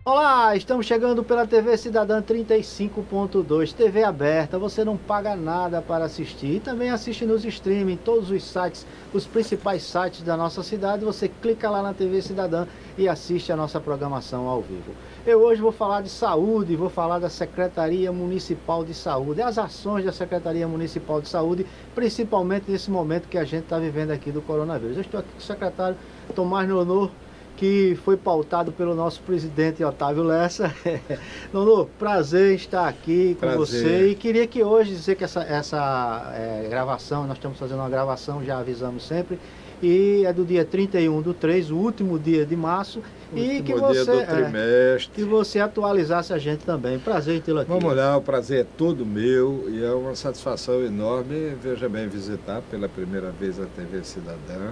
Olá, estamos chegando pela TV Cidadã 35.2, TV aberta, você não paga nada para assistir e também assiste nos streaming, todos os sites, os principais sites da nossa cidade, você clica lá na TV Cidadã e assiste a nossa programação ao vivo. Eu hoje vou falar de saúde, vou falar da Secretaria Municipal de Saúde, as ações da Secretaria Municipal de Saúde, principalmente nesse momento que a gente está vivendo aqui do coronavírus. Eu estou aqui com o secretário Tomás Nonô, que foi pautado pelo nosso presidente Otávio Lessa. Nonô, prazer em estar aqui com você. E queria que hoje dizer que essa gravação, nós estamos fazendo uma gravação, já avisamos sempre, e é do dia 31/3, o último dia de março, e que dia do trimestre. Que você atualizasse a gente também. Prazer em tê-lo aqui. Vamos lá, o prazer é todo meu e é uma satisfação enorme, veja bem, visitar pela primeira vez a TV Cidadã.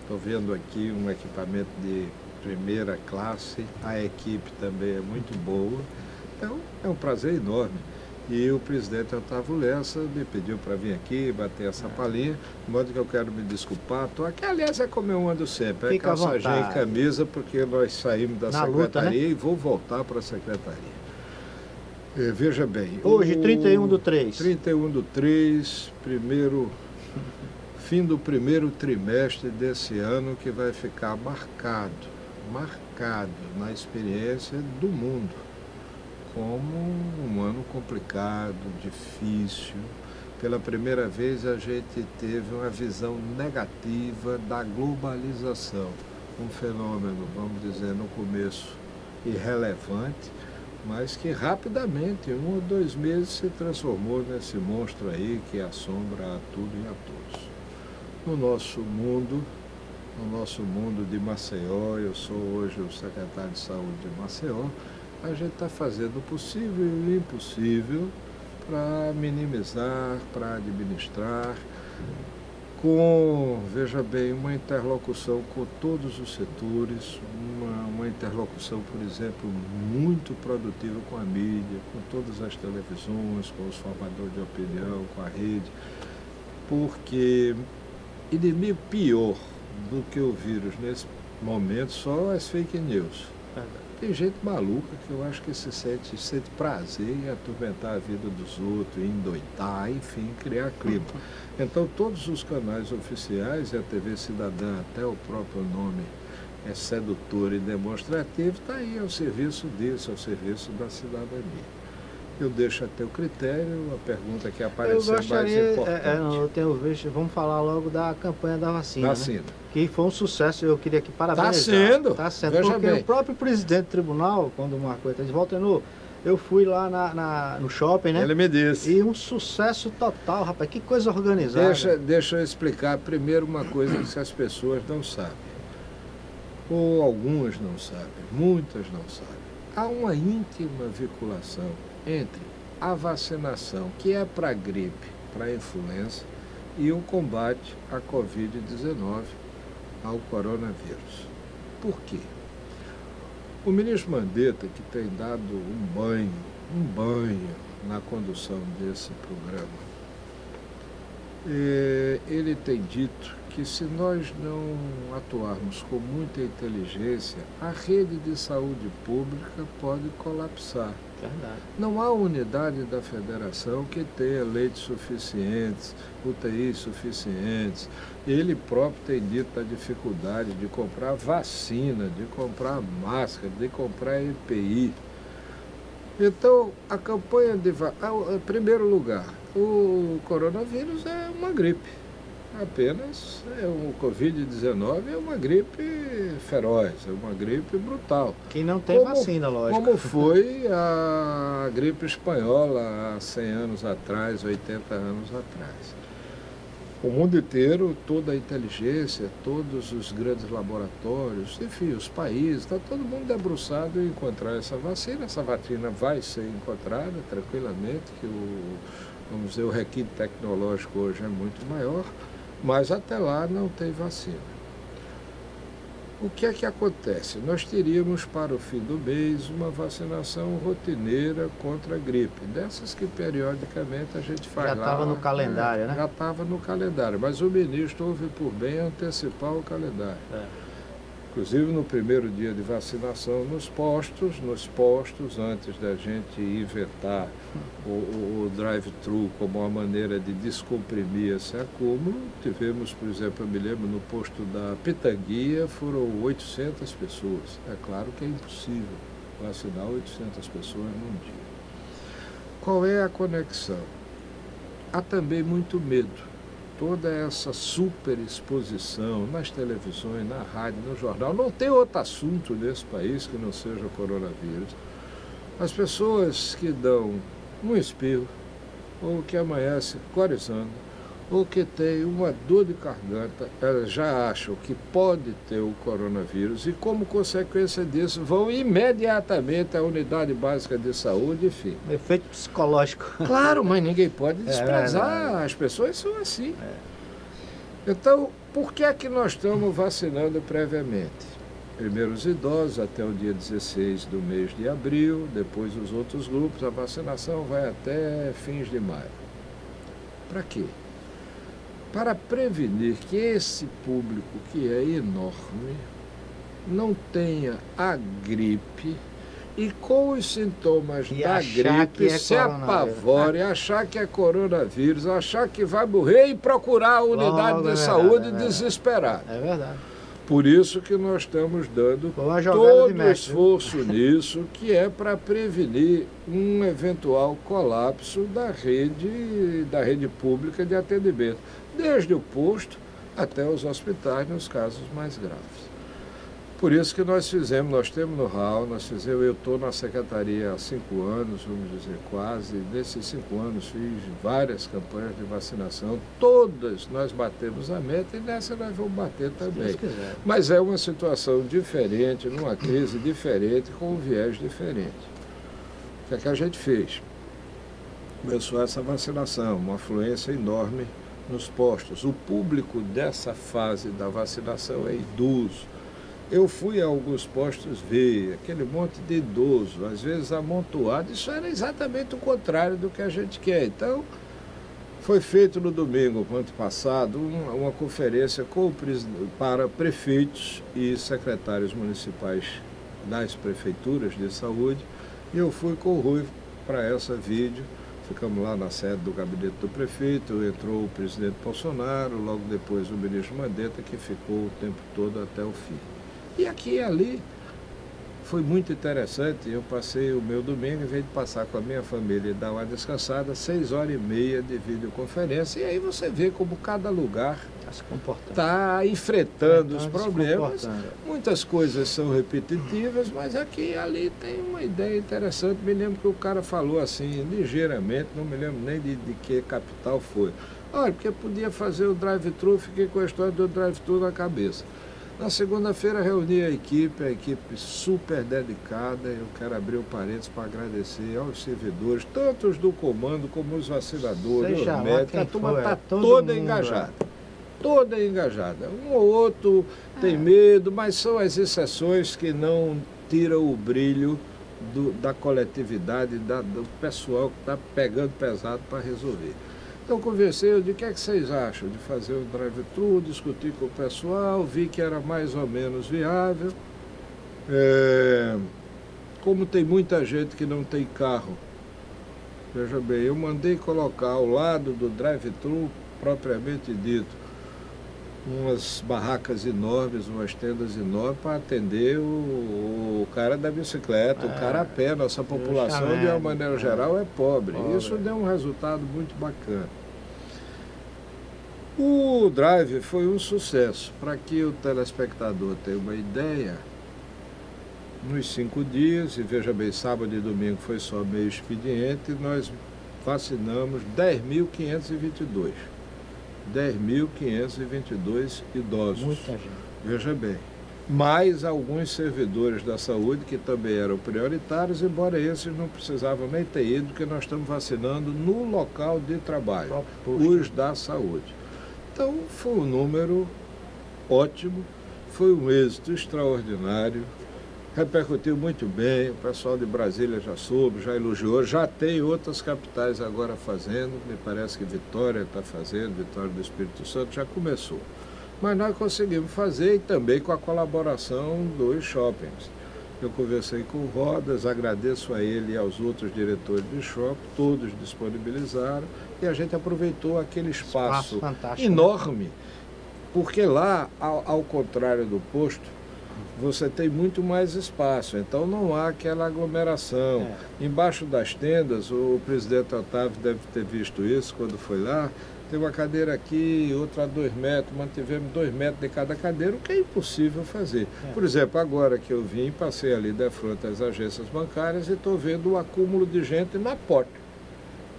Estou vendo aqui um equipamento de primeira classe, a equipe também é muito boa, então é um prazer enorme. E o presidente Otávio Lessa me pediu para vir aqui, bater essa palhinha, de modo que eu quero me desculpar. Estou aqui, aliás, é como eu ando sempre, é calçadinha e camisa, porque nós saímos da secretaria luta, né? E vou voltar para a secretaria. Veja bem... Hoje, 31/3. 31/3, fim do primeiro trimestre desse ano, que vai ficar marcado na experiência do mundo como um ano complicado, difícil. Pela primeira vez a gente teve uma visão negativa da globalização, um fenômeno, vamos dizer, no começo irrelevante, mas que rapidamente, em 1 ou 2 meses, se transformou nesse monstro aí que assombra a tudo e a todos. No nosso mundo de Maceió, eu sou hoje o secretário de saúde de Maceió, a gente está fazendo o possível e o impossível para minimizar, para administrar, com, veja bem, uma interlocução com todos os setores, uma interlocução, por exemplo, muito produtiva com a mídia, com todas as televisões, com os formadores de opinião, com a rede, porque inimigo pior do que o vírus nesse momento só as fake news. Tem gente maluca que eu acho que sente prazer em atormentar a vida dos outros, em endoidar, enfim, criar clima. Então todos os canais oficiais, e a TV Cidadã, até o próprio nome é sedutor e demonstrativo, está aí ao serviço disso, ao serviço da cidadania. Eu deixo a teu critério, a pergunta que apareceu mais importante. Eu tenho visto, vamos falar logo da campanha da vacina. Vacina. Né? Que foi um sucesso, eu queria aqui parabenizar. Está sendo. Está sendo, veja porque bem. O próprio presidente do tribunal, quando marcou, ele disse, Valtenor, eu fui lá no shopping, né? Ele me disse. E um sucesso total, rapaz, que coisa organizada. Deixa eu explicar primeiro uma coisa que as pessoas não sabem. Ou algumas não sabem, muitas não sabem. Há uma íntima vinculação entre a vacinação, que é para gripe, para influenza, e o combate à Covid-19, ao coronavírus. Por quê? O ministro Mandetta, que tem dado um banho na condução desse programa, ele tem dito que se nós não atuarmos com muita inteligência, a rede de saúde pública pode colapsar. Verdade. Não há unidade da federação que tenha leitos suficientes, UTIs suficientes. Ele próprio tem dito da dificuldade de comprar vacina, de comprar máscara, de comprar EPI. Então, a campanha de em primeiro lugar, o coronavírus é uma gripe. Apenas o Covid-19 é uma gripe feroz, é uma gripe brutal. Que não tem vacina, lógico. Como foi a gripe espanhola há 100 anos atrás, 80 anos atrás. O mundo inteiro, toda a inteligência, todos os grandes laboratórios, enfim, os países, está todo mundo debruçado em encontrar essa vacina. Essa vacina vai ser encontrada tranquilamente, que vamos dizer, o requinte tecnológico hoje é muito maior, mas até lá não tem vacina. O que é que acontece? Nós teríamos para o fim do mês uma vacinação rotineira contra a gripe, dessas que periodicamente a gente faz lá. Já estava no calendário, né? Já estava no calendário, mas o ministro houve por bem antecipar o calendário. Inclusive no primeiro dia de vacinação nos postos, antes da gente inventar o drive-thru como uma maneira de descomprimir esse acúmulo, tivemos, por exemplo, eu me lembro, no posto da Pitanguia foram 800 pessoas. É claro que é impossível vacinar 800 pessoas num dia. Qual é a conexão? Há também muito medo. Toda essa superexposição nas televisões, na rádio, no jornal, não tem outro assunto nesse país que não seja o coronavírus. As pessoas que dão um espirro, ou que amanhece corizando, ou que tem uma dor de garganta, elas já acham que pode ter o coronavírus e, como consequência disso, vão imediatamente à unidade básica de saúde, enfim. Efeito psicológico. Claro, mas ninguém pode desprezar, as pessoas são assim. Então, por que é que nós estamos vacinando previamente? Primeiro os idosos até o dia 16 do mês de abril, depois os outros grupos, a vacinação vai até fins de maio. Para quê? Para prevenir que esse público, que é enorme, não tenha a gripe e com os sintomas da gripe se apavore, achar que é coronavírus, achar que vai morrer e procurar a unidade de saúde desesperado. É verdade. Por isso que nós estamos dando todo o esforço nisso, que é para prevenir um eventual colapso da rede pública de atendimento, desde o posto até os hospitais nos casos mais graves. Por isso que nós temos know-how, eu estou na secretaria há 5 anos, vamos dizer quase, nesses 5 anos fiz várias campanhas de vacinação, todas nós batemos a meta e nessa nós vamos bater também. Mas é uma situação diferente, numa crise diferente, com um viés diferente. O que é que a gente fez? Começou essa vacinação, uma afluência enorme nos postos. O público dessa fase da vacinação é idoso. Eu fui a alguns postos ver aquele monte de idoso, às vezes amontoado, isso era exatamente o contrário do que a gente quer. Então, foi feito no domingo, ano passado, uma conferência para prefeitos e secretários municipais das prefeituras de saúde, e eu fui com o Rui para essa vídeo. Ficamos lá na sede do gabinete do prefeito, entrou o presidente Bolsonaro, logo depois o ministro Mandetta, que ficou o tempo todo até o fim. E aqui e ali foi muito interessante. Eu passei o meu domingo, em vez de passar com a minha família e dar uma descansada, 6h30 de videoconferência. E aí você vê como cada lugar está enfrentando os problemas. Muitas coisas são repetitivas, mas aqui e ali tem uma ideia interessante. Me lembro que o cara falou assim, ligeiramente, não me lembro nem de que capital foi. Olha, porque podia fazer o drive-thru, fiquei com a história do drive-thru na cabeça. Na segunda-feira reuni a equipe super dedicada. Eu quero abrir o parênteses para agradecer aos servidores, tanto os do comando como os vacinadores, os médicos. A turma está toda engajada. Toda engajada. Um ou outro tem medo, mas são as exceções que não tiram o brilho da coletividade, do pessoal que está pegando pesado para resolver. Então conversei, eu disse, o que é que vocês acham de fazer o drive-thru, discuti com o pessoal, vi que era mais ou menos viável. Como tem muita gente que não tem carro, veja bem, eu mandei colocar ao lado do drive-thru, propriamente dito, umas barracas enormes, umas tendas enormes para atender o cara da bicicleta, o cara a pé. Nossa população, de uma maneira geral, é pobre. Isso deu um resultado muito bacana. O Drive foi um sucesso. Para que o telespectador tenha uma ideia, nos 5 dias, e veja bem, sábado e domingo foi só meio expediente, nós vacinamos 10.522. 10.522 idosos. Muita gente. Veja bem. Mais alguns servidores da saúde que também eram prioritários, embora esses não precisavam nem ter ido, porque nós estamos vacinando no local de trabalho, os da saúde. Então, foi um número ótimo, foi um êxito extraordinário, repercutiu muito bem, o pessoal de Brasília já soube, já elogiou, já tem outras capitais agora fazendo, me parece que Vitória está fazendo, Vitória do Espírito Santo já começou. mas nós conseguimos fazer e também com a colaboração dos shoppings. Eu conversei com o Rodas, agradeço a ele e aos outros diretores de shopping, todos disponibilizaram e a gente aproveitou aquele espaço enorme, porque lá, ao contrário do posto, você tem muito mais espaço, então não há aquela aglomeração. Embaixo das tendas, o presidente Otávio deve ter visto isso quando foi lá, tem uma cadeira aqui, outra a 2 metros, mantivemos 2 metros de cada cadeira, o que é impossível fazer. Por exemplo, agora que eu vim, passei ali de frente às agências bancárias e estou vendo o acúmulo de gente na porta.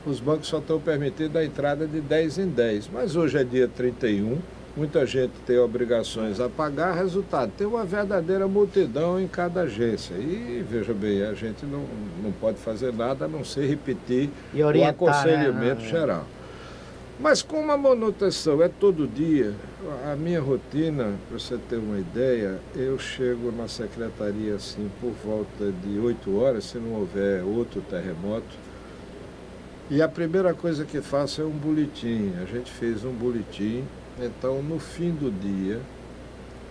Os bancos só estão permitindo a entrada de 10 em 10, mas hoje é dia 31, muita gente tem obrigações a pagar, resultado, tem uma verdadeira multidão em cada agência. E, veja bem, a gente não pode fazer nada a não ser repetir o aconselhamento geral. Mas como a manutenção é todo dia, a minha rotina, para você ter uma ideia, eu chego na secretaria assim por volta de 8 horas, se não houver outro terremoto, e a primeira coisa que faço é um boletim. A gente fez um boletim, então no fim do dia,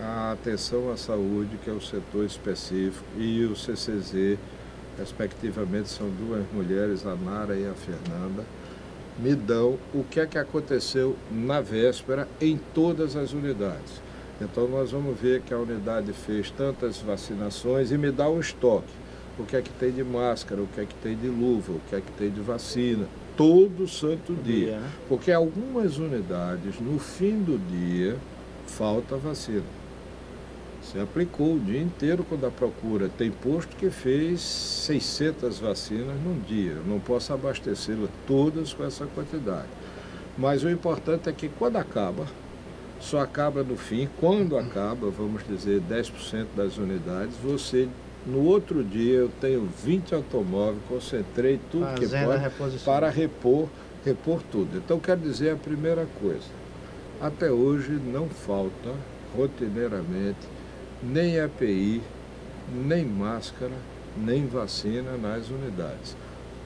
a atenção à saúde, que é o setor específico, e o CCZ, respectivamente, são 2 mulheres, a Nara e a Fernanda, me dão o que é que aconteceu na véspera em todas as unidades. Então nós vamos ver que a unidade fez tantas vacinações e me dá um estoque. O que é que tem de máscara, o que é que tem de luva, o que é que tem de vacina, todo santo dia. Porque algumas unidades, no fim do dia, falta vacina. Você aplicou o dia inteiro quando a procura. Tem posto que fez 600 vacinas num dia. Eu não posso abastecê-las todas com essa quantidade. Mas o importante é que quando acaba, só acaba no fim. Quando acaba, vamos dizer, 10% das unidades, você, no outro dia, eu tenho 20 automóveis, concentrei tudo que pode para repor tudo. Então, quero dizer a primeira coisa. Até hoje não falta, rotineiramente, nem EPI, nem máscara, nem vacina nas unidades.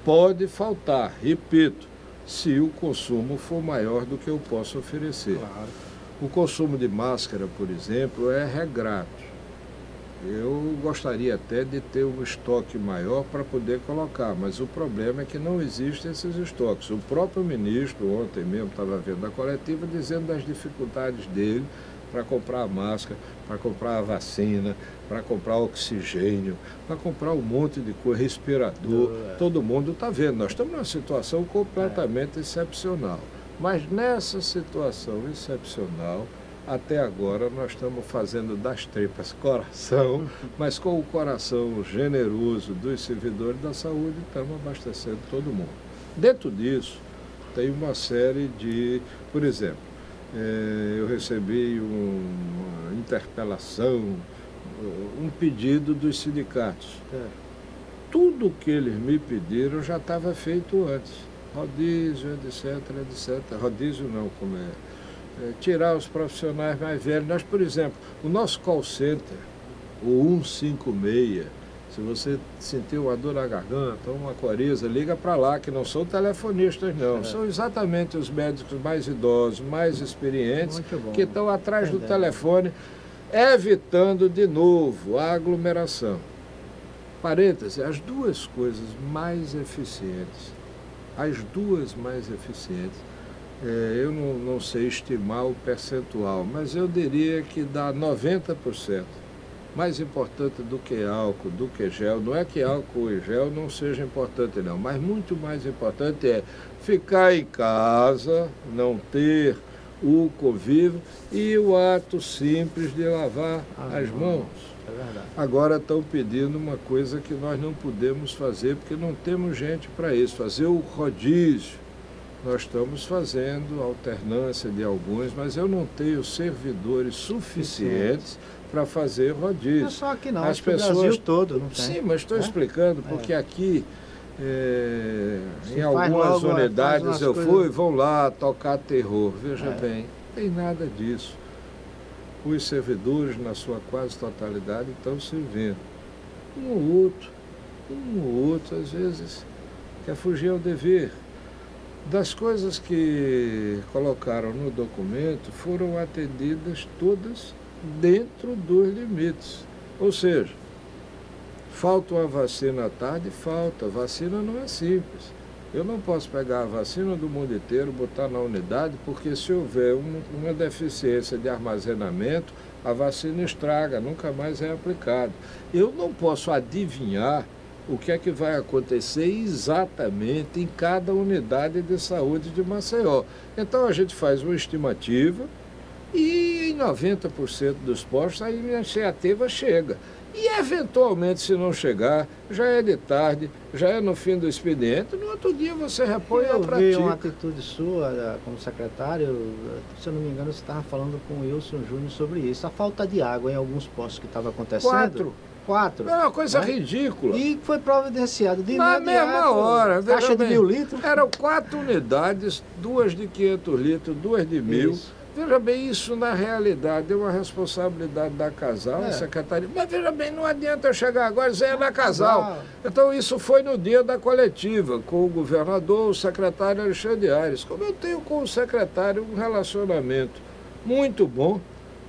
Pode faltar, repito, se o consumo for maior do que eu posso oferecer. Claro. O consumo de máscara, por exemplo, é regrado. Eu gostaria até de ter um estoque maior para poder colocar, mas o problema é que não existem esses estoques. O próprio ministro, ontem mesmo, estava vendo a coletiva, dizendo das dificuldades dele para comprar a máscara, para comprar a vacina, para comprar oxigênio, para comprar um monte de coisa, respirador. Todo mundo está vendo. Nós estamos numa situação completamente excepcional. Mas nessa situação excepcional, até agora nós estamos fazendo das tripas coração, mas com o coração generoso dos servidores da saúde, estamos abastecendo todo mundo. Dentro disso, tem uma série de, por exemplo, eu recebi uma interpelação, um pedido dos sindicatos. Tudo que eles me pediram já estava feito antes. Rodízio, etc, etc. Rodízio não, como tirar os profissionais mais velhos. Nós, por exemplo, o nosso call center, o 156, se você sentiu uma dor na garganta, uma coriza, liga para lá, que não são telefonistas não, são exatamente os médicos mais idosos, mais experientes, que estão atrás do telefone, evitando de novo a aglomeração. Parêntese, as duas coisas mais eficientes, eu não sei estimar o percentual, mas eu diria que dá 90%. Mais importante do que álcool, do que gel, não é que álcool e gel não seja importante não, mas muito mais importante é ficar em casa, não ter o convívio e o ato simples de lavar as mãos. É verdade. Agora estão pedindo uma coisa que nós não podemos fazer, porque não temos gente para isso, fazer o rodízio. Nós estamos fazendo alternância de alguns, mas eu não tenho servidores suficientes para fazer rodízio. Não é só aqui não, as pessoas... o Brasil todo não tem. Sim, mas estou explicando, porque aqui, em algumas unidades eu fui, vão lá tocar terror. Veja bem, não tem nada disso. Os servidores, na sua quase totalidade, estão servindo. Um ou outro, às vezes, quer fugir ao dever. Das coisas que colocaram no documento foram atendidas todas dentro dos limites. Ou seja, falta uma vacina à tarde? Falta. Vacina não é simples. Eu não posso pegar a vacina do mundo inteiro, botar na unidade, porque se houver uma deficiência de armazenamento, a vacina estraga, nunca mais é aplicada. Eu não posso adivinhar o que é que vai acontecer exatamente em cada unidade de saúde de Maceió. Então a gente faz uma estimativa e em 90% dos postos a iniciativa chega. E, eventualmente, se não chegar, já é de tarde, já é no fim do expediente, no outro dia você repõe a prática. Eu vi uma atitude sua como secretário, se eu não me engano, você estava falando com o Wilson Júnior sobre isso. A falta de água em alguns postos que estava acontecendo. Quatro. É uma coisa ridícula. E foi providenciado de na mesma hora. Caixa de 1.000 litros. Eram 4 unidades, 2 de 500 litros, 2 de 1.000. Isso. Veja bem, isso na realidade é uma responsabilidade da Casal, secretaria. Mas veja bem, não adianta eu chegar agora e dizer é da Casal. Então isso foi no dia da coletiva, com o governador, o secretário Alexandre Aires. Como eu tenho com o secretário um relacionamento muito bom,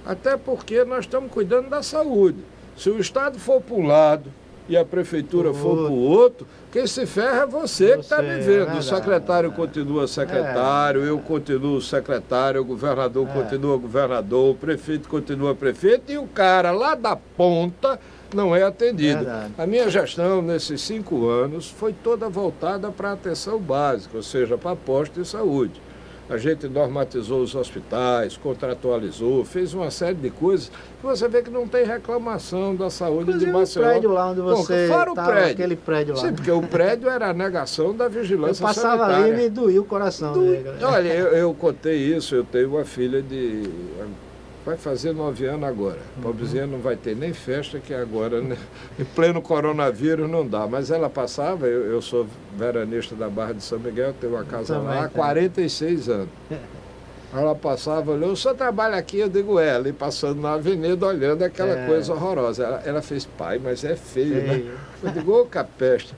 até porque nós estamos cuidando da saúde. Se o Estado for para um lado e a prefeitura for para o outro, quem se ferra é você que está me vendo. O secretário continua secretário, eu continuo secretário, o governador continua governador, o prefeito continua prefeito e o cara lá da ponta não é atendido. A minha gestão nesses 5 anos foi toda voltada para a atenção básica, ou seja, para posto de saúde. A gente normatizou os hospitais, contratualizou, fez uma série de coisas que você vê que não tem reclamação da saúde. Inclusive de Maceió. O prédio lá onde você fora o prédio. Aquele prédio lá. Sim, porque o prédio era a negação da vigilância sanitária. Eu passava ali e me doía o coração. Olha, eu contei isso, eu tenho uma filha de... vai fazer 9 anos agora. Pobrezinha não vai ter nem festa, que agora, né, em pleno coronavírus, não dá. Mas ela passava, eu sou veranista da Barra de São Miguel, tenho uma casa lá há 46 anos. Ela passava, olhou, o senhor trabalha aqui? Eu digo, ela, e passando na avenida, olhando aquela coisa horrorosa. Ela fez, pai, mas é feio, né? Eu digo, ô capeste.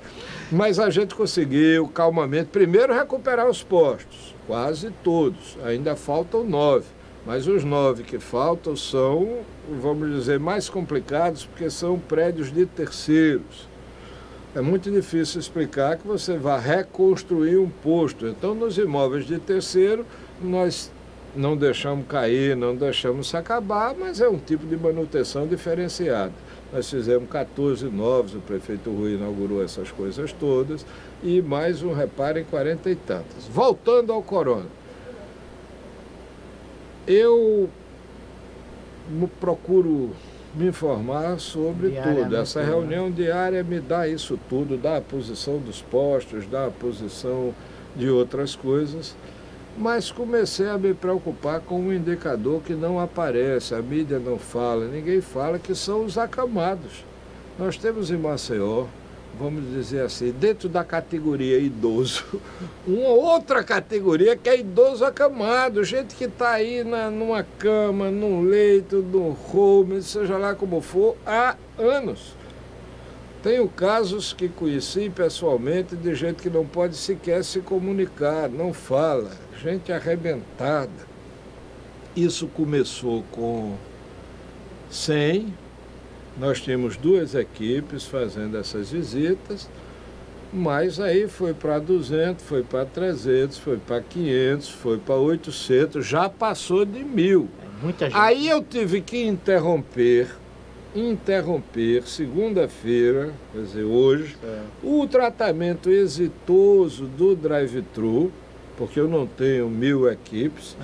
Mas a gente conseguiu, calmamente, primeiro recuperar os postos, quase todos. Ainda faltam 9. Mas os 9 que faltam são, vamos dizer, mais complicados, porque são prédios de terceiros. É muito difícil explicar que você vai reconstruir um posto. Então, nos imóveis de terceiro, nós não deixamos cair, não deixamos se acabar, mas é um tipo de manutenção diferenciada. Nós fizemos 14 novos, o prefeito Rui inaugurou essas coisas todas, e mais um reparo em 40 e tantas. Voltando ao corona. Eu procuro me informar sobre tudo. Essa reunião diária me dá isso tudo, dá a posição dos postos, dá a posição de outras coisas, mas comecei a me preocupar com um indicador que não aparece, a mídia não fala, ninguém fala, que são os acamados. Nós temos em Maceió, vamos dizer assim, dentro da categoria idoso, uma outra categoria que é idoso acamado, gente que está aí numa cama, num leito, num home, seja lá como for, há anos. Tenho casos que conheci pessoalmente de gente que não pode sequer se comunicar, não fala, gente arrebentada. Isso começou com 100. Nós tínhamos 2 equipes fazendo essas visitas, mas aí foi para 200, foi para 300, foi para 500, foi para 800, já passou de 1.000. Muita gente. Aí eu tive que interromper segunda-feira, quer dizer, hoje, o tratamento exitoso do drive-thru, porque eu não tenho 1.000 equipes.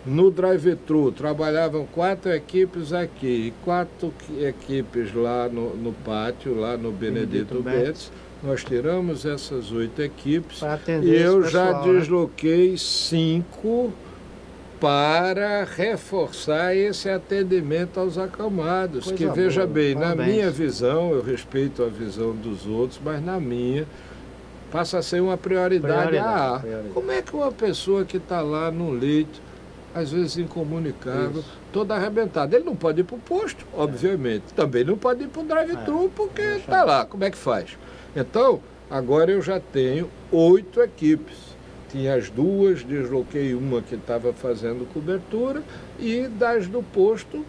No drive-thru trabalhavam 4 equipes aqui, 4 equipes lá no pátio, lá no Benedito Betts. Nós tiramos essas 8 equipes e eu já desloquei 5 para reforçar esse atendimento aos acamados. Coisa que, veja bem, na minha visão, eu respeito a visão dos outros, mas na minha, passa a ser uma prioridade. Como é que uma pessoa que está lá no leito, às vezes incomunicável, toda arrebentada, ele não pode ir para o posto, obviamente. Também não pode ir para o drive-thru, porque está lá. Como é que faz? Então, agora eu já tenho 8 equipes. tinha as duas, desloquei uma que estava fazendo cobertura e das do posto,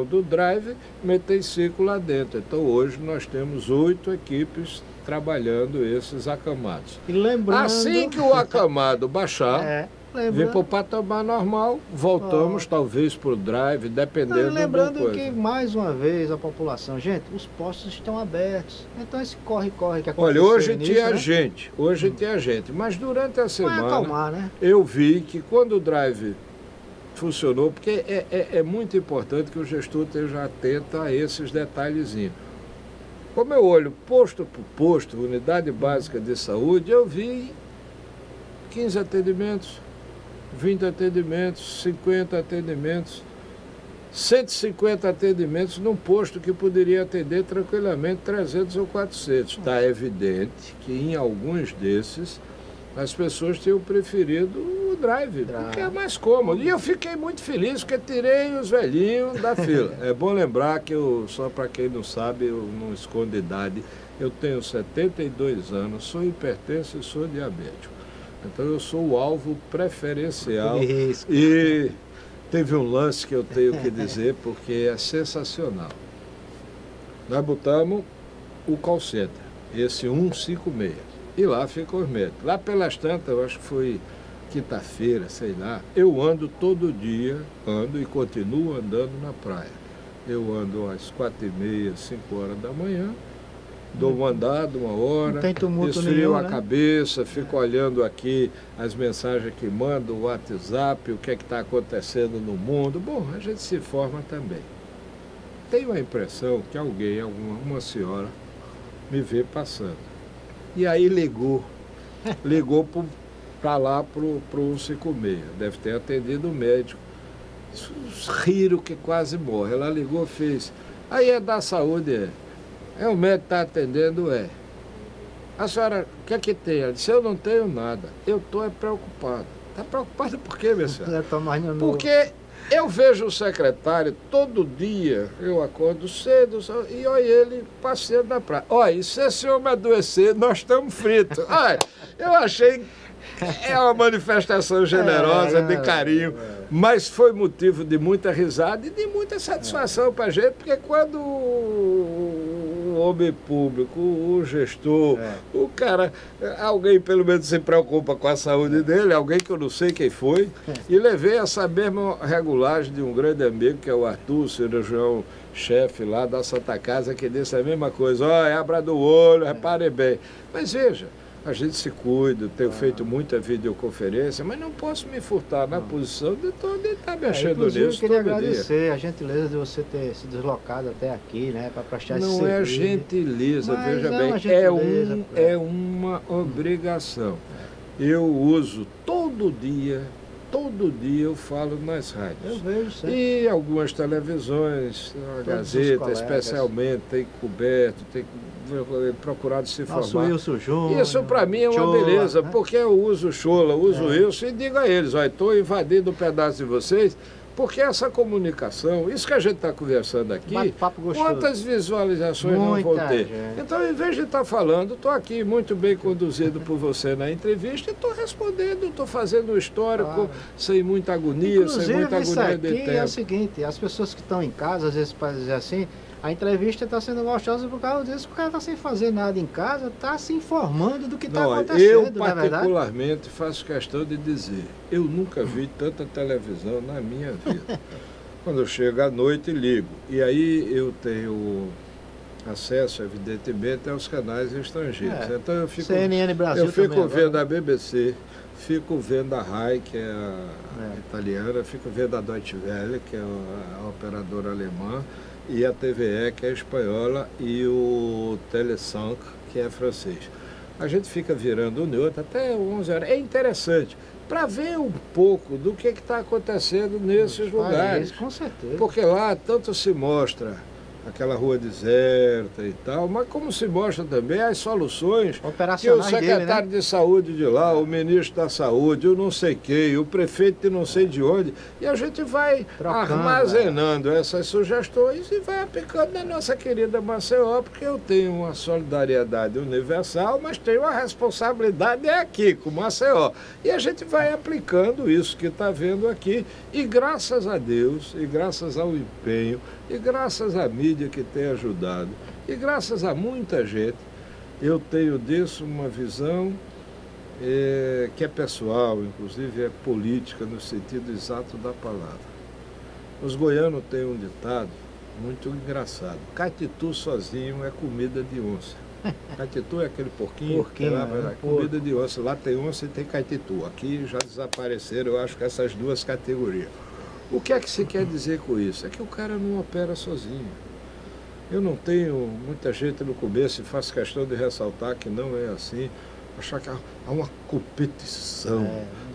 do drive, metei 5 lá dentro. Então hoje nós temos 8 equipes trabalhando esses acamados. E lembrando... Assim que o acamado baixar, vir para o patamar normal, voltamos talvez para o drive, dependendo da lembrando coisa. que, mais uma vez, a população, gente, os postos estão abertos. Então esse corre-corre que aconteceu. Olha, hoje nisso, tinha né? gente, tinha gente, mas durante a semana acalmar, né? eu vi que quando o drive funcionou, porque é muito importante que o gestor esteja atento a esses detalhezinhos. Como eu olho posto por posto, unidade básica de saúde, eu vi 15 atendimentos, 20 atendimentos, 50 atendimentos, 150 atendimentos num posto que poderia atender tranquilamente 300 ou 400. Está evidente que em alguns desses as pessoas tinham preferido o drive, porque é mais cômodo. E eu fiquei muito feliz porque tirei os velhinhos da fila. É bom lembrar que eu, só para quem não sabe, eu não escondo idade, eu tenho 72 anos, sou hipertenso e sou diabético. Então eu sou o alvo preferencial. Isso. E teve um lance que eu tenho que dizer, porque é sensacional. Nós botamos o call center, esse 156, e lá ficam os médicos. Lá pelas tantas, eu acho que foi quinta-feira, sei lá, eu ando todo dia, ando e continuo andando na praia. Eu ando às 4h30, 5 horas da manhã, dou uma andada, 1 hora, esfrio nenhum, a né? cabeça, fico olhando aqui as mensagens que mandam, o WhatsApp, o que é que está acontecendo no mundo. Bom, a gente se informa também. Tenho a impressão que alguém, uma senhora, me vê passando. E aí ligou para lá, para o 156. Deve ter atendido o médico. Riram que quase morre. Ela ligou, fez. Aí é da saúde, é o médico está atendendo, é. A senhora, o que é que tem? Ela disse, eu não tenho nada. Eu estou preocupado. Está preocupado por quê, minha senhora? Porque eu vejo o secretário todo dia, eu acordo cedo e olho ele passeando na praia. Olha, e se esse homem adoecer, nós estamos fritos. Olha, eu achei... É uma manifestação generosa, de carinho, mas foi motivo de muita risada e de muita satisfação para a gente, porque quando o homem público, o gestor, o cara, alguém pelo menos se preocupa com a saúde dele, alguém que eu não sei quem foi, e levei essa mesma regulagem de um grande amigo, que é o Arthur, cirurgião chefe lá da Santa Casa, que disse a mesma coisa, olha, abra do olho, repare bem. Mas veja, a gente se cuida, tenho feito muita videoconferência, mas não posso me furtar na posição de estar mexendo nisso eu queria todo agradecer dia. a gentileza de você ter se deslocado até aqui, né, para prestar esse Não é serviço. gentileza, Mas veja é bem, uma gentileza, é uma obrigação. Eu uso todo dia eu falo nas rádios. Eu vejo sempre. E algumas televisões, a Gazeta especialmente, tem coberto, tem procurado se informar. Wilson Júnior, isso para mim é uma Chola, beleza, né? porque eu uso o Chola, uso o Wilson e digo a eles, olha, estou invadindo um pedaço de vocês, porque essa comunicação, isso que a gente está conversando aqui, quantas visualizações não vão ter? Então, em vez de estar falando, estou aqui muito bem conduzido por você na entrevista e estou respondendo, estou fazendo um histórico sem muita agonia, inclusive, sem muita agonia de tempo. É o seguinte, as pessoas que estão em casa, às vezes podem dizer assim, a entrevista está sendo gostosa por causa disso, porque o cara está sem fazer nada em casa, está se informando do que está acontecendo. Eu, particularmente, faço questão de dizer, eu nunca vi tanta televisão na minha vida. Quando eu chego à noite, ligo. E aí eu tenho acesso, evidentemente, aos canais estrangeiros. Então eu fico, CNN Brasil vendo a BBC, fico vendo a RAI, que é a italiana, fico vendo a Deutsche Welle, que é a operadora alemã, e a TVE, que é espanhola, e o Tele5, que é francês. A gente fica virando um e outro até 11 horas. É interessante, para ver um pouco do que está acontecendo nesses lugares. Com certeza. Porque lá tanto se mostra aquela rua deserta e tal, mas como se mostra também as soluções que o Operacionais secretário dele, né? de saúde de lá, o ministro da saúde, o não sei quem, o prefeito de não sei de onde, e a gente vai Trocando, armazenando essas sugestões e vai aplicando na nossa querida Maceió, porque eu tenho uma solidariedade universal, mas tenho a responsabilidade aqui com Maceió. E a gente vai aplicando isso que está vendo aqui, e graças a Deus, e graças ao empenho, e graças à mídia que tem ajudado, e graças a muita gente, eu tenho disso uma visão que é pessoal, inclusive é política no sentido exato da palavra. Os goianos têm um ditado muito engraçado: catitu sozinho é comida de onça. Catitu é aquele porquinho que lá, comida de onça. Lá tem onça e tem catitu. Aqui já desapareceram, eu acho que essas duas categorias. O que é que se quer dizer com isso? É que o cara não opera sozinho. Eu não tenho muita gente no começo, e faço questão de ressaltar que não é assim. Achar que há uma competição.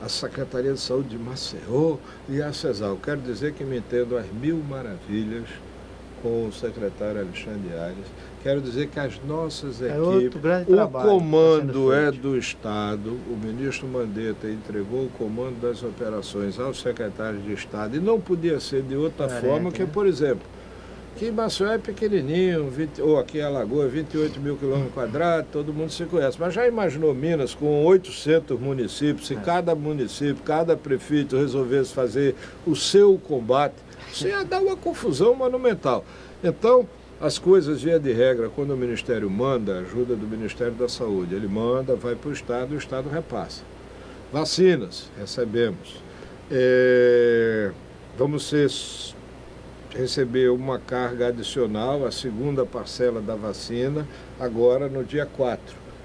A Secretaria de Saúde de Maceió e a CESAL. Quero dizer que me entendo às mil maravilhas com o secretário Alexandre Aires. Quero dizer que as nossas equipes, o comando é do Estado, o ministro Mandetta entregou o comando das operações ao secretário de Estado, e não podia ser de outra forma que, por exemplo, aqui em Maceió é pequenininho, ou aqui em Alagoas, 28 mil quilômetros quadrados, todo mundo se conhece. Mas já imaginou Minas com 800 municípios, se cada município, cada prefeito resolvesse fazer o seu combate, isso ia dar uma confusão monumental. Então, as coisas, via de regra, quando o Ministério manda, ajuda do Ministério da Saúde, ele manda, vai para o Estado repassa. Vacinas, recebemos. Vamos receber uma carga adicional, a segunda parcela da vacina, agora no dia 4.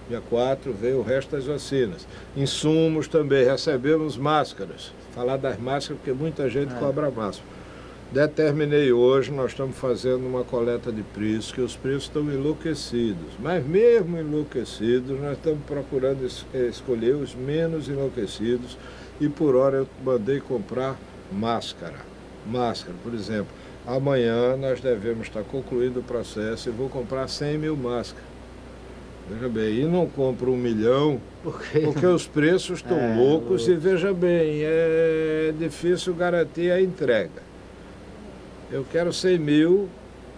Dia 4 veio o resto das vacinas. Insumos também, recebemos máscaras. Falar das máscaras porque muita gente cobra máscara. Determinei hoje, nós estamos fazendo uma coleta de preços, que os preços estão enlouquecidos. Mas mesmo enlouquecidos, nós estamos procurando escolher os menos enlouquecidos, e por hora eu mandei comprar máscara. Máscara, por exemplo. Amanhã nós devemos estar concluindo o processo e vou comprar 100 mil máscaras. Veja bem, e não compro 1 milhão, porque os preços estão loucos e, veja bem, é difícil garantir a entrega. Eu quero 100 mil,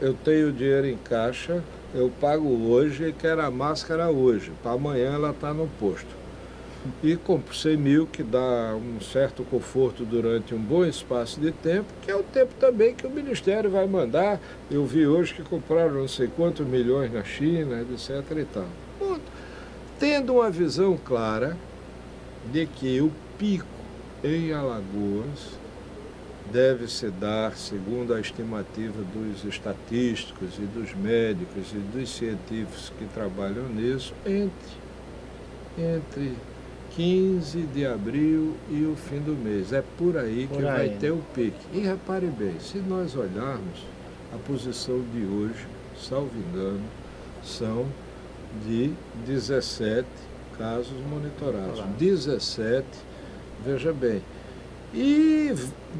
eu tenho dinheiro em caixa, eu pago hoje e quero a máscara hoje, para amanhã ela está no posto. E compro 100 mil, que dá um certo conforto durante um bom espaço de tempo, que é o tempo também que o Ministério vai mandar. Eu vi hoje que compraram não sei quantos milhões na China, etc. e tal. Bom, tendo uma visão clara de que o pico em Alagoas deve se dar, segundo a estimativa dos estatísticos e dos médicos e dos científicos que trabalham nisso, entre 15 de abril e o fim do mês. É por aí que vai ter o pique. E repare bem, se nós olharmos a posição de hoje, salvo engano, são de 17 casos monitorados. 17, veja bem. E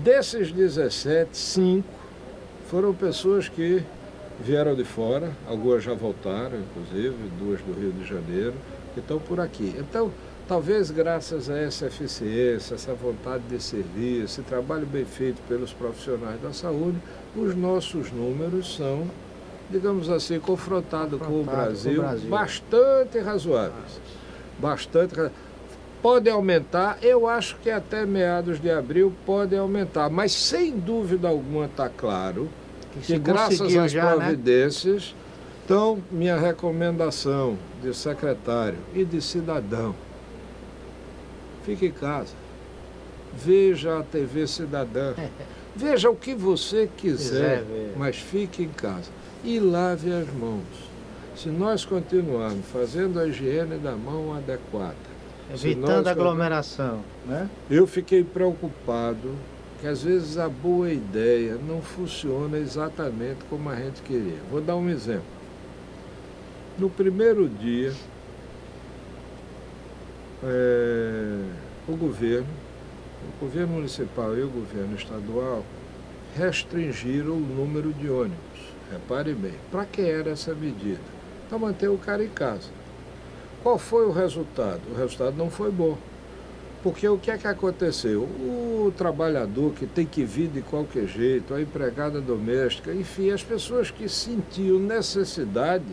desses 17, 5 foram pessoas que vieram de fora, algumas já voltaram, inclusive, 2 do Rio de Janeiro, que estão por aqui. Então, talvez graças a essa eficiência, essa vontade de servir, esse trabalho bem feito pelos profissionais da saúde, os nossos números são, digamos assim, confrontados com o Brasil, bastante razoáveis. Bastante razoáveis. Pode aumentar, eu acho que até meados de abril pode aumentar, mas sem dúvida alguma está claro que graças às providências, então minha recomendação de secretário e de cidadão, fique em casa, veja a TV Cidadã, veja o que você quiser, mas fique em casa e lave as mãos. Se nós continuarmos fazendo a higiene da mão adequada, evitando aglomeração, né? Eu fiquei preocupado que às vezes a boa ideia não funciona exatamente como a gente queria. Vou dar um exemplo. No primeiro dia, o governo municipal e o governo estadual restringiram o número de ônibus. repare bem, para que era essa medida? Para manter o cara em casa. Qual foi o resultado? O resultado não foi bom. Porque o que é que aconteceu? O trabalhador que tem que vir de qualquer jeito, a empregada doméstica, enfim, as pessoas que sentiam necessidade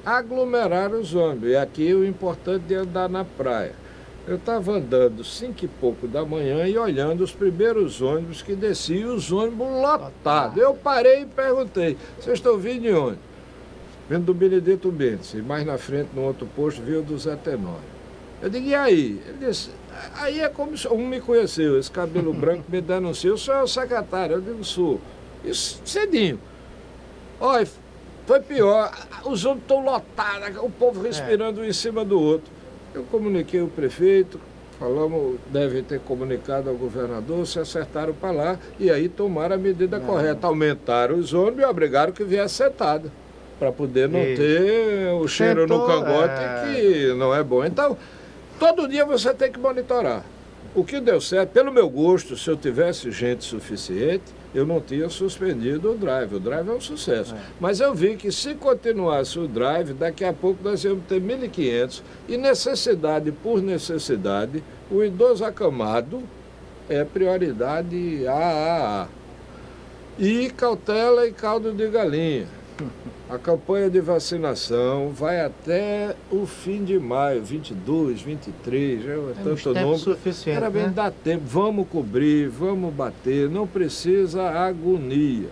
aglomeraram os ônibus. E aqui o importante é andar na praia. Eu estava andando 5 e pouco da manhã e olhando os primeiros ônibus que desciam, os ônibus lotados. Eu parei e perguntei, vocês estão vindo de onde? Vindo do Benedito Bentes, e mais na frente, no outro posto, veio do Zé Tenório. Eu digo, e aí? Ele disse, aí é como se um me conheceu, esse cabelo branco me denunciou, o senhor é o secretário. Eu digo, sou. Isso cedinho. Olha, foi pior, os ônibus estão lotados, o povo respirando um em cima do outro. Eu comuniquei o prefeito, falamos, deve ter comunicado ao governador, se acertaram para lá e aí tomaram a medida correta. Aumentaram os ônibus e obrigaram que viesse sentado, para poder não ter o cheiro no cangote, que não é bom. Então, todo dia você tem que monitorar. O que deu certo, pelo meu gosto, se eu tivesse gente suficiente, eu não tinha suspendido o drive. O drive é um sucesso. Mas eu vi que se continuasse o drive, daqui a pouco nós íamos ter 1.500 e necessidade por necessidade, o idoso acamado é prioridade AAA. E cautela e caldo de galinha. A campanha de vacinação vai até o fim de maio, 22, 23, tanto nome. Suficiente, era bem dar tempo, vamos cobrir, vamos bater, não precisa agonia.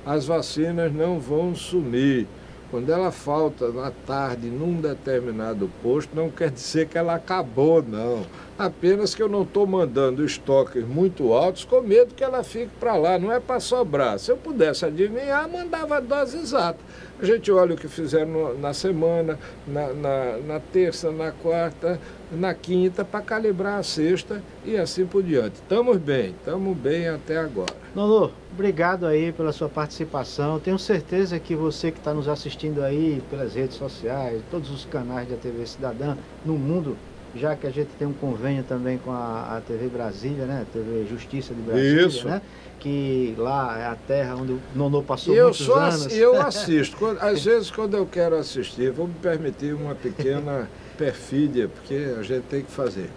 As vacinas não vão sumir. Quando ela falta na tarde num determinado posto, não quer dizer que ela acabou, não. Apenas que eu não estou mandando estoques muito altos com medo que ela fique para lá, não é para sobrar. Se eu pudesse adivinhar, mandava a dose exata. A gente olha o que fizeram na semana, na terça, na quarta, na quinta, para calibrar a sexta e assim por diante. Estamos bem até agora. Nonu, obrigado aí pela sua participação. Tenho certeza que você que está nos assistindo aí pelas redes sociais, todos os canais da TV Cidadã no mundo, já que a gente tem um convênio também com a TV Brasília, né? TV Justiça de Brasília, isso, né? Que lá é a terra onde o Nonu passou muitos anos. Eu assisto. Às vezes, quando eu quero assistir, vou me permitir uma pequena perfídia, porque a gente tem que fazer.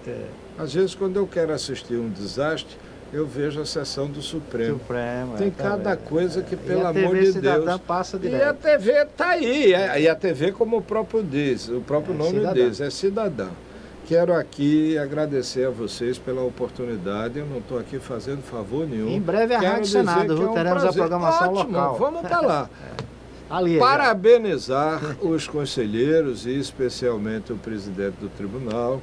Às vezes, quando eu quero assistir um desastre, eu vejo a sessão do Supremo. Tem cada coisa que, pelo amor de Deus... passa direto. E a TV está aí. E a TV, como o próprio diz, o próprio nome diz, é cidadão. Quero aqui agradecer a vocês pela oportunidade. Eu não estou aqui fazendo favor nenhum. Em breve a Rádio Senado, teremos a programação local. Vamos para lá. Parabenizar os conselheiros e especialmente o presidente do tribunal.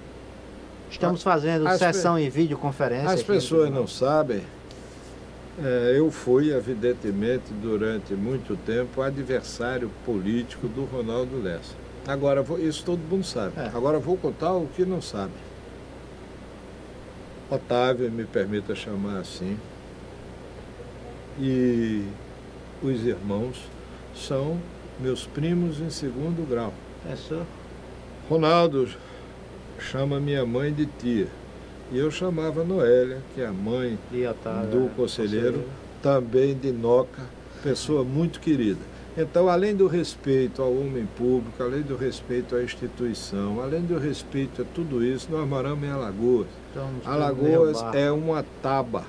Estamos fazendo sessão em videoconferência. As pessoas não sabem. Eu fui, evidentemente, durante muito tempo, adversário político do Ronaldo Lessa. Agora, isso todo mundo sabe. Agora vou contar o que não sabe. Otávio, me permita chamar assim, e os irmãos são meus primos em segundo grau. Ronaldo chama minha mãe de tia. E eu chamava Noélia, que é a mãe do conselheiro, também de Noca, pessoa muito querida. Então, além do respeito ao homem público, além do respeito à instituição, além do respeito a tudo isso, nós moramos em Alagoas. Alagoas é uma taba.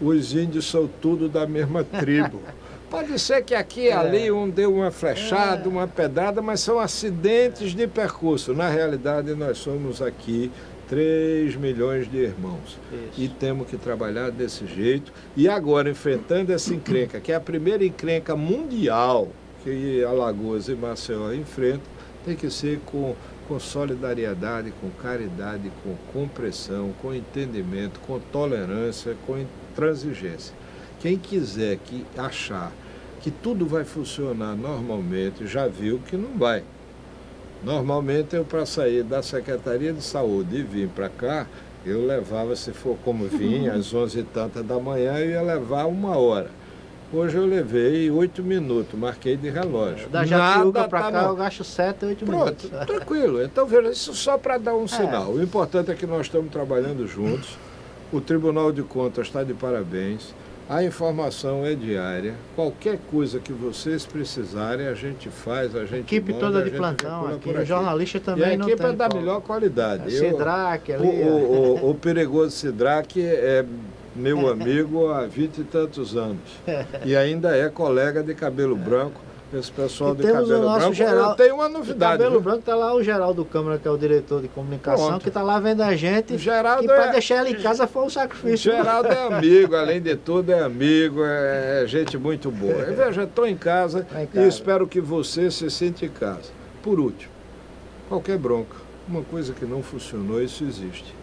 Os índios são tudo da mesma tribo. Pode ser que aqui e ali um deu uma flechada, uma pedrada, mas são acidentes de percurso. Na realidade, nós somos aqui 3 milhões de irmãos. E temos que trabalhar desse jeito. E agora, enfrentando essa encrenca, que é a primeira encrenca mundial que Alagoas e Maceió enfrentam, tem que ser com solidariedade, com caridade, com compreensão, com entendimento, com tolerância, com intransigência. Quem quiser achar que tudo vai funcionar normalmente, já viu que não vai. Normalmente, eu, para sair da Secretaria de Saúde e vir para cá, eu levava, se for como vinha, às 11h30 da manhã, eu ia levar 1 hora. Hoje eu levei 8 minutos, marquei de relógio. Da Jatiuca para cá eu gasto 7, 8 minutos. Pronto, tranquilo. Então, veja, isso só para dar um sinal. O importante é que nós estamos trabalhando juntos. O Tribunal de Contas está de parabéns. A informação é diária. Qualquer coisa que vocês precisarem, a gente faz, a gente Equipe manda, toda a de gente plantão aqui. por O jornalista também e a não equipe tem é da como. melhor qualidade. Sidraque ali. O perigoso Sidraque é meu amigo há 20 e tantos anos. E ainda é colega de cabelo branco. Esse pessoal E de temos cabelo o nosso branco, Geraldo, eu tenho uma novidade. cabelo Viu? branco tá lá o Geraldo Câmara, que é o diretor de comunicação, Pronto. que tá lá vendo a gente. O Geraldo que para é- deixar ele em casa foi um sacrifício. Geraldo é amigo, além de tudo é amigo, é gente muito boa. Eu veja, estou em casa Tá em e casa. espero que você se sinta em casa. Por último, qualquer bronca, uma coisa que não funcionou, isso existe.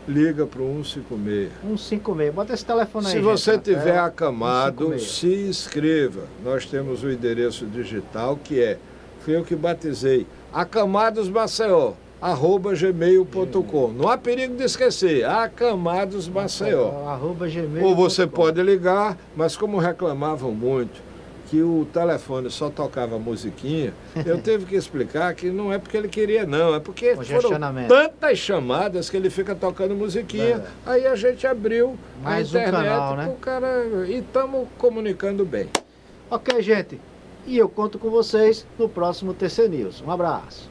Liga para o 156. 156. Bota esse telefone aí. Se gente, você na tiver tela. acamado, 156. se inscreva. Nós temos o endereço digital que fui eu que batizei, acamadosmaceió@gmail.com. Não há perigo de esquecer, acamadosmaceió. @gmail.com. Ou você pode ligar, mas como reclamavam muito que o telefone só tocava musiquinha, eu tive que explicar que não é porque ele queria não, é porque foram Congestionamento. tantas chamadas que ele fica tocando musiquinha. É. Aí a gente abriu Mais a um internet canal, né? pro cara e estamos comunicando bem. Ok, gente. E eu conto com vocês no próximo TC News. Um abraço.